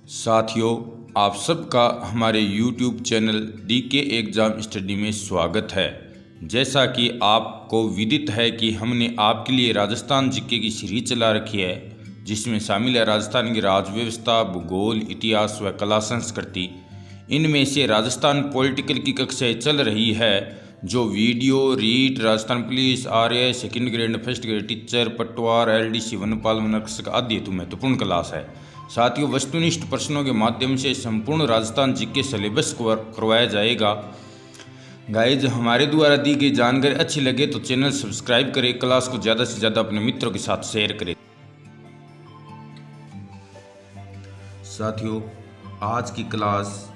साथियों, आप सबका हमारे YouTube channel DK exam study में स्वागत है। जैसा कि आपको विदित है कि हमने आपके लिए राजस्थान जीके की सीरीज चला रखी है, जिसमें शामिल है राजस्थान की राज व्यवस्था, भूगोल, इतिहास व कला संस्कृति। इनमें से राजस्थान पॉलिटिकल की कक्षाएँ चल रही है, जो video, REET, Rajasthan police, RAI, second grade, first grade teacher, पटवार, LDC, वनपाल, वनरक्षक आदि हेतु महत्वपूर्ण क्लास है। साथियों, वस्तुनिष्ठ प्रश्नों के माध्यम से संपूर्ण राजस्थान जीके सिलेबस को करवाया जाएगा। गाइज, हमारे द्वारा दी गई जानकारी अच्छी लगे तो चैनल सब्सक्राइब करें, क्लास को ज़्यादा से ज़्यादा अपने मित्रों के साथ शेयर करें। साथियों, आज की class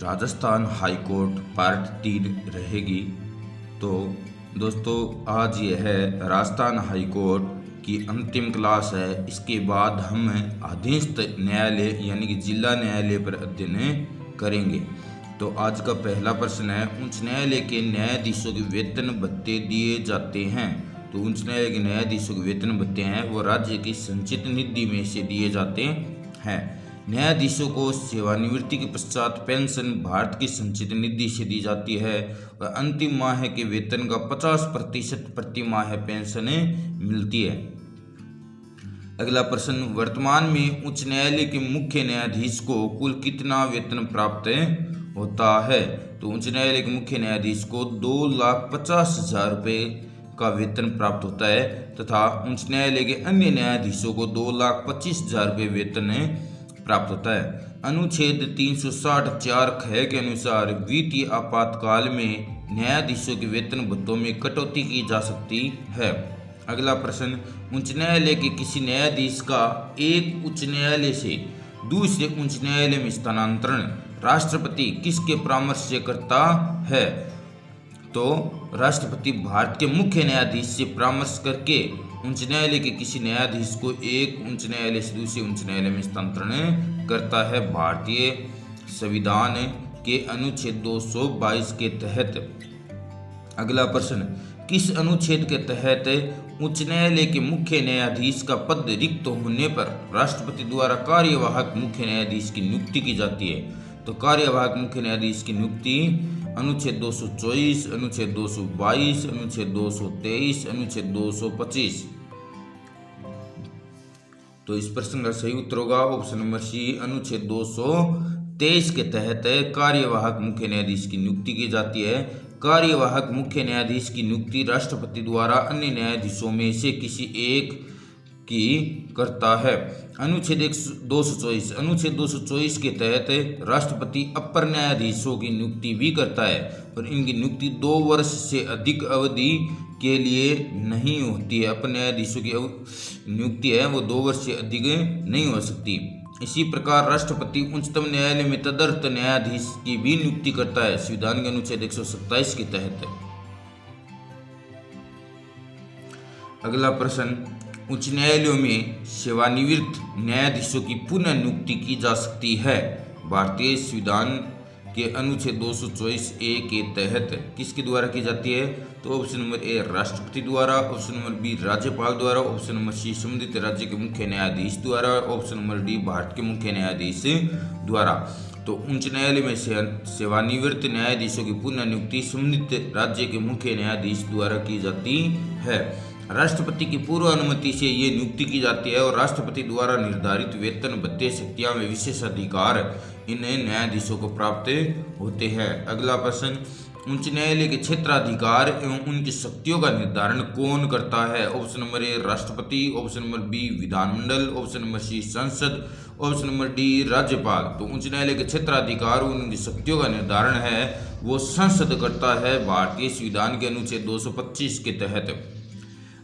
Rajasthan high court part 3 रहेगी। तो दोस्तों, आज ये है राजस्थान हाई कोर्ट की अंतिम क्लास है। इसके बाद हम अधीनस्थ न्यायालय यानी कि जिला न्यायालय पर अध्ययन करेंगे। तो आज का पहला प्रश्न है, उच्च न्यायालय के न्यायाधीशों के वेतन भत्ते दिए जाते हैं। तो उच्च न्यायालय के न्यायाधीशों के वेतन भत्ते हैं वो राज्य की संचित निधि में से दिए जाते हैं। न्यायाधीशों को सेवानिवृत्ति के पश्चात पेंशन भारत की संचित निधि से दी जाती है व अंतिम माह के वेतन का 50% प्रति माह पेंशन मिलती है। अगला प्रश्न, वर्तमान में उच्च न्यायालय के मुख्य न्यायाधीश को कुल कितना वेतन प्राप्त होता है। तो उच्च न्यायालय के मुख्य न्यायाधीश को 2,50,000 रुपये का वेतन प्राप्त होता है तथा उच्च न्यायालय के अन्य न्यायाधीशों को 2,25,000 रुपये वेतन प्राप्त होता है। अनुच्छेद 360(4) ख के अनुसार वित्तीय आपातकाल में न्यायाधीशों के वेतन भत्तों में कटौती की जा सकती है। अगला प्रश्न, उच्च न्यायालय के किसी न्यायाधीश का एक उच्च न्यायालय से दूसरे उच्च न्यायालय में स्थानांतरण राष्ट्रपति किसके परामर्श से करता है। तो राष्ट्रपति भारत के मुख्य न्यायाधीश से परामर्श करके उच्च न्यायालय के किसी न्यायाधीश को एक उच्च न्यायालय से दूसरे उच्च न्यायालय में स्थानांतरण करता है, भारतीय संविधान के अनुच्छेद 222 के तहत। अगला प्रश्न, किस अनुच्छेद के तहत उच्च न्यायालय के मुख्य न्यायाधीश का पद रिक्त होने पर राष्ट्रपति द्वारा कार्यवाहक मुख्य न्यायाधीश की नियुक्ति की जाती है। तो कार्यवाहक मुख्य न्यायाधीश की नियुक्ति अनुच्छेद 224, अनुच्छेद 222, अनुच्छेद 223, अनुच्छेद 225। तो इस प्रश्न का सही उत्तर होगा ऑप्शन नंबर सी, अनुच्छेद 223 के तहत कार्यवाहक मुख्य न्यायाधीश की नियुक्ति की जाती है। कार्यवाहक मुख्य न्यायाधीश की नियुक्ति राष्ट्रपति द्वारा अन्य न्यायाधीशों में से किसी एक की करता है। अनुच्छेद 224, अनुच्छेद 224 के तहत राष्ट्रपति अपर न्यायाधीशों की नियुक्ति भी करता है और इनकी नियुक्ति 2 वर्ष से अधिक अवधि के लिए नहीं होती है। अपर न्यायाधीशों की नियुक्ति है वो 2 वर्ष से अधिक नहीं हो सकती। इसी प्रकार राष्ट्रपति उच्चतम न्यायालय में तदर्थ न्यायाधीश की भी नियुक्ति करता है संविधान के अनुच्छेद 127 के तहत। अगला प्रश्न, उच्च न्यायालयों में सेवानिवृत्त न्यायाधीशों की पुनः नियुक्ति की जा सकती है भारतीय संविधान के अनुच्छेद 224(a) के तहत। किसके द्वारा की जाती है। तो ऑप्शन नंबर ए राष्ट्रपति द्वारा, ऑप्शन नंबर बी राज्यपाल द्वारा, ऑप्शन नंबर सी संबंधित राज्य के मुख्य न्यायाधीश द्वारा, ऑप्शन नंबर डी भारत के मुख्य न्यायाधीश द्वारा। तो उच्च न्यायालय में सेवानिवृत्त न्यायाधीशों की पुनः नियुक्ति संबंधित राज्य के मुख्य न्यायाधीश द्वारा की जाती है। राष्ट्रपति की पूर्व अनुमति से ये नियुक्ति की जाती है और राष्ट्रपति द्वारा निर्धारित वेतन भत्ते शक्तियां में विशेष अधिकार इन न्यायाधीशों को प्राप्त होते हैं। अगला प्रश्न, उच्च न्यायालय के क्षेत्राधिकार एवं उनकी शक्तियों का निर्धारण कौन करता है। ऑप्शन नंबर ए राष्ट्रपति, ऑप्शन नंबर बी विधानमंडल, ऑप्शन नंबर सी संसद, ऑप्शन नंबर डी राज्यपाल। तो उच्च न्यायालय के क्षेत्राधिकार और उनकी शक्तियों का निर्धारण है वो संसद करता है भारतीय संविधान के अनुच्छेद 225 के तहत।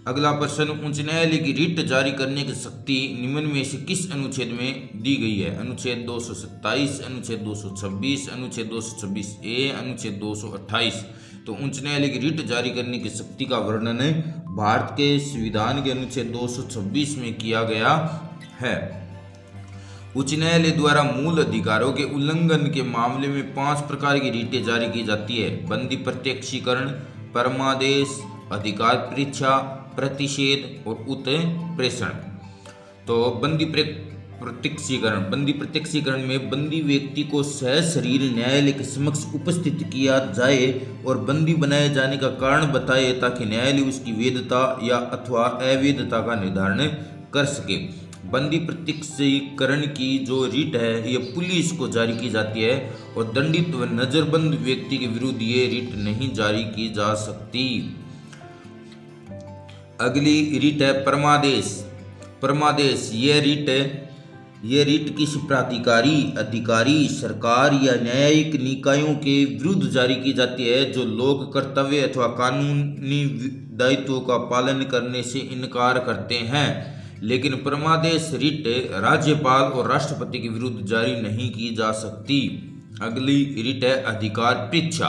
अगला प्रश्न, उच्च न्यायालय की रिट जारी करने की शक्ति निम्न में से किस अनुच्छेद में दी गई है। अनुच्छेद 227, अनुच्छेद 226, अनुच्छेद 226(a), अनुच्छेद 228। तो उच्च न्यायालय की रिट जारी करने की शक्ति का वर्णन भारत के संविधान के अनुच्छेद 226 में किया गया है। उच्च न्यायालय द्वारा मूल अधिकारों के उल्लंघन के मामले में 5 प्रकार की रिटें जारी की जाती है। बंदी प्रत्यक्षीकरण, परमादेश, अधिकार परीक्षा, प्रतिषेध और उत्प्रेषण। तो बंदी प्रत्यक्षीकरण। बंदी प्रत्यक्षीकरण में बंदी व्यक्ति को सशरीर न्यायालय के समक्ष उपस्थित किया जाए और बंदी बनाए जाने का कारण बताए ताकि न्यायालय उसकी वैधता या अथवा अवैधता का निर्धारण कर सके। बंदी प्रत्यक्षीकरण की जो रिट है यह पुलिस को जारी की जाती है और दंडित व नजरबंद व्यक्ति के विरुद्ध ये रिट नहीं जारी की जा सकती। अगली रिट है परमादेश। परमादेश यह रिट किसी प्राधिकारी, अधिकारी, सरकार या न्यायिक निकायों के विरुद्ध जारी की जाती है जो लोक कर्तव्य अथवा कानूनी दायित्वों का पालन करने से इनकार करते हैं। लेकिन परमादेश रिट राज्यपाल और राष्ट्रपति के विरुद्ध जारी नहीं की जा सकती। अगली रिट है अधिकार परीक्षा।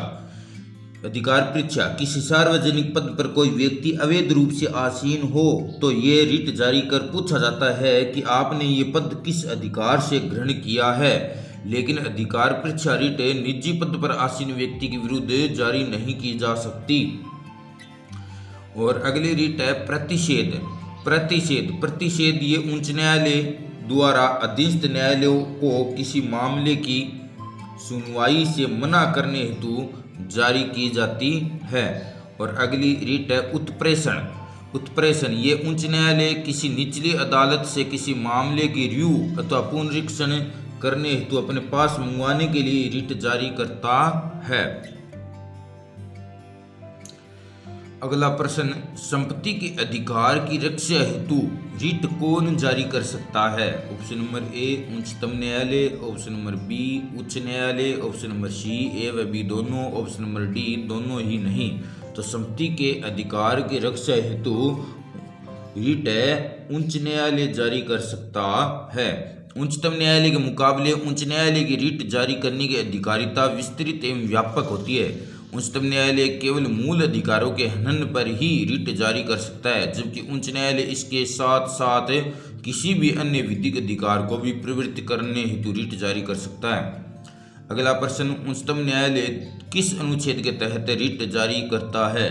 अधिकार परीक्षा। किसी सार्वजनिक पद पर कोई व्यक्ति अवैध रूप से आसीन हो तो ये रिट जारी कर पूछा जाता है कि आपने ये पद किस अधिकार से ग्रहण किया है। लेकिन अधिकार परीक्षा रिट निजी पद पर आसीन व्यक्ति के विरुद्ध जारी नहीं की जा सकती। और अगली रिट है प्रतिषेध। प्रतिषेध ये उच्च न्यायालय द्वारा अधीनस्थ न्यायालयों को किसी मामले की सुनवाई से मना करने हेतु जारी की जाती है। और अगली रिट है उत्प्रेषण। ये उच्च न्यायालय किसी निचली अदालत से किसी मामले की रिव्यू अथवा पुनरीक्षण करने हेतु अपने पास मंगवाने के लिए रिट जारी करता है। अगला प्रश्न, संपत्ति के अधिकार की रक्षा हेतु रिट कौन जारी कर सकता है? ऑप्शन नंबर ए उच्चतम न्यायालय, ऑप्शन नंबर बी उच्च न्यायालय, ऑप्शन नंबर सी ए व बी दोनों, ऑप्शन नंबर डी दोनों ही नहीं। तो संपत्ति के अधिकार की रक्षा हेतु रिट उच्च न्यायालय जारी कर सकता है। उच्चतम न्यायालय के मुकाबले उच्च न्यायालय की रिट जारी करने की अधिकारिता विस्तृत एवं व्यापक होती है। उच्चतम न्यायालय केवल मूल अधिकारों के हनन पर ही रिट जारी कर सकता है, जबकि उच्च न्यायालय इसके साथ साथ किसी भी अन्य विधिक अधिकार को भी प्रवृत्त करने हेतु रिट जारी कर सकता है। अगला प्रश्न, उच्चतम न्यायालय किस अनुच्छेद के तहत रिट जारी करता है?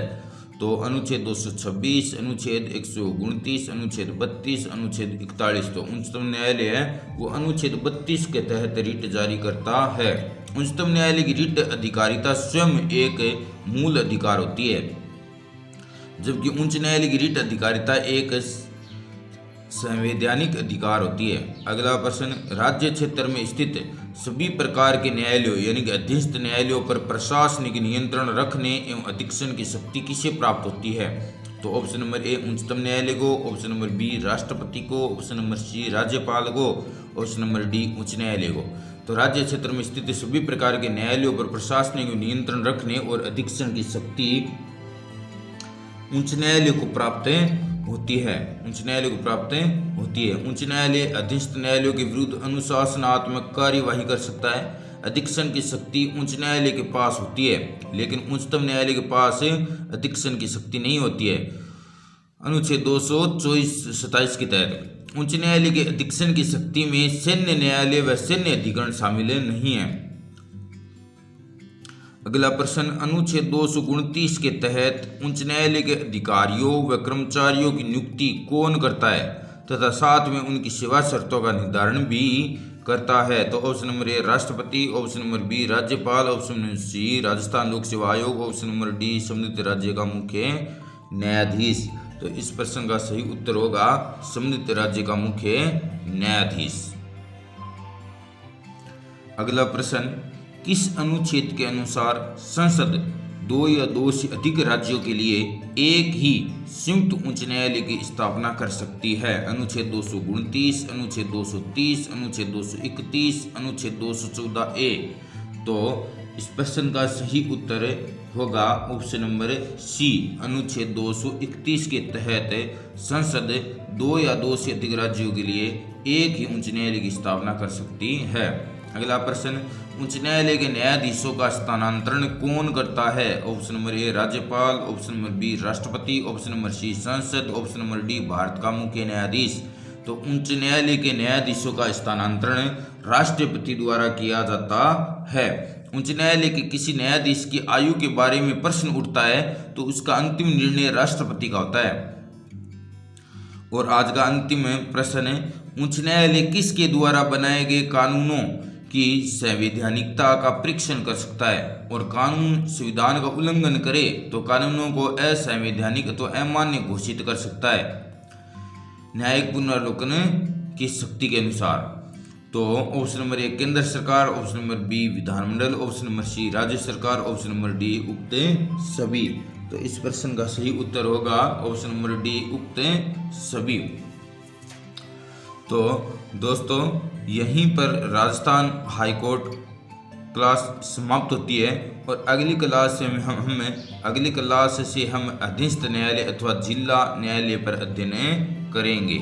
तो अनुच्छेद 226, अनुच्छेद 129, अनुच्छेद 32, अनुच्छेद 41। तो उच्चतम न्यायालय है वो अनुच्छेद 32 के तहत रिट जारी करता है। उच्चतम न्यायालय की रिट अधिकारिता स्वयं एक मूल अधिकार होती है, जबकि उच्च न्यायालय की रिट अधिकारिता एक संवैधानिक अधिकार होती है। अगला प्रश्न, राज्य क्षेत्र में स्थित सभी प्रकार के न्यायालयों यानी कि अधीनस्थ न्यायालयों पर प्रशासनिक नियंत्रण रखने एवं अधीक्षण की शक्ति किसे प्राप्त होती है? तो ऑप्शन नंबर ए उच्चतम न्यायालय को, ऑप्शन नंबर बी राष्ट्रपति को, ऑप्शन नंबर सी राज्यपाल को, ऑप्शन नंबर डी उच्च न्यायालय को। तो राज्य क्षेत्र में स्थित सभी प्रकार के न्यायालयों पर प्रशासनिक नियंत्रण रखने और अधीक्षण की शक्ति उच्च न्यायालय को प्राप्त होती है। उच्च न्यायालय को प्राप्त होती है। उच्च न्यायालय अधीनस्थ न्यायालयों के विरुद्ध अनुशासनात्मक कार्यवाही कर सकता है। अधीक्षण की शक्ति उच्च न्यायालय के पास होती है, लेकिन उच्चतम न्यायालय के पास अधीक्षण की शक्ति नहीं होती है। अनुच्छेद 227 के तहत उच्च न्यायालय के अधीक्षण की शक्ति में सैन्य न्यायालय व सैन्य अधिकरण शामिल नहीं है। अगला प्रश्न, अनुच्छेद 229 के तहत उच्च न्यायालय के अधिकारियों व कर्मचारियों की नियुक्ति कौन करता है तथा साथ में उनकी सेवा शर्तों का निर्धारण भी करता है? तो ऑप्शन नंबर ए राष्ट्रपति, ऑप्शन नंबर बी राज्यपाल, ऑप्शन नंबर सी राजस्थान लोक सेवा आयोग, ऑप्शन नंबर डी संबंधित राज्य का मुख्य न्यायाधीश। तो इस प्रश्न का सही उत्तर होगा संबंधित राज्य का मुख्य न्यायाधीश। अगला प्रश्न, किस अनुच्छेद के अनुसार संसद 2 या 2 से अधिक राज्यों के लिए एक ही संयुक्त उच्च न्यायालय की स्थापना कर सकती है? अनुच्छेद 229, अनुच्छेद 230, अनुच्छेद 231, अनुच्छेद 214 ए। तो इस प्रश्न का सही उत्तर होगा ऑप्शन नंबर सी, अनुच्छेद 231 के तहत संसद 2 या 2 से अधिक राज्यों के लिए एक ही उच्च न्यायालय की स्थापना कर सकती है। अगला प्रश्न, उच्च न्यायालय के न्यायाधीशों का स्थानांतरण कौन करता है? ऑप्शन नंबर ए राज्यपाल, ऑप्शन नंबर बी राष्ट्रपति, ऑप्शन नंबर सी संसद, ऑप्शन नंबर डी भारत का मुख्य न्यायाधीश। तो उच्च न्यायालय के न्यायाधीशों का स्थानांतरण राष्ट्रपति द्वारा किया जाता है। उच्च न्यायालय के किसी न्यायाधीश की आयु के बारे में प्रश्न उठता है तो उसका अंतिम निर्णय राष्ट्रपति का होता है। और आज का अंतिम प्रश्न है, उच्च न्यायालय किसके द्वारा बनाए गए कानूनों की संवैधानिकता का परीक्षण कर सकता है और कानून संविधान का उल्लंघन करे तो कानूनों को असंवैधानिक अथवा अमान्य घोषित कर सकता है न्यायिक पुनर्विलोकन की शक्ति के अनुसार। तो ऑप्शन नंबर 1 केंद्र सरकार, ऑप्शन नंबर बी विधानमंडल, ऑप्शन नंबर सी राज्य सरकार, ऑप्शन नंबर डी उक्त सभी। तो इस प्रश्न का सही उत्तर होगा ऑप्शन नंबर डी उक्त सभी। तो दोस्तों यहीं पर राजस्थान हाईकोर्ट क्लास समाप्त होती है और अगली क्लास से हम अधीनस्थ न्यायालय अथवा जिला न्यायालय पर अध्ययन करेंगे।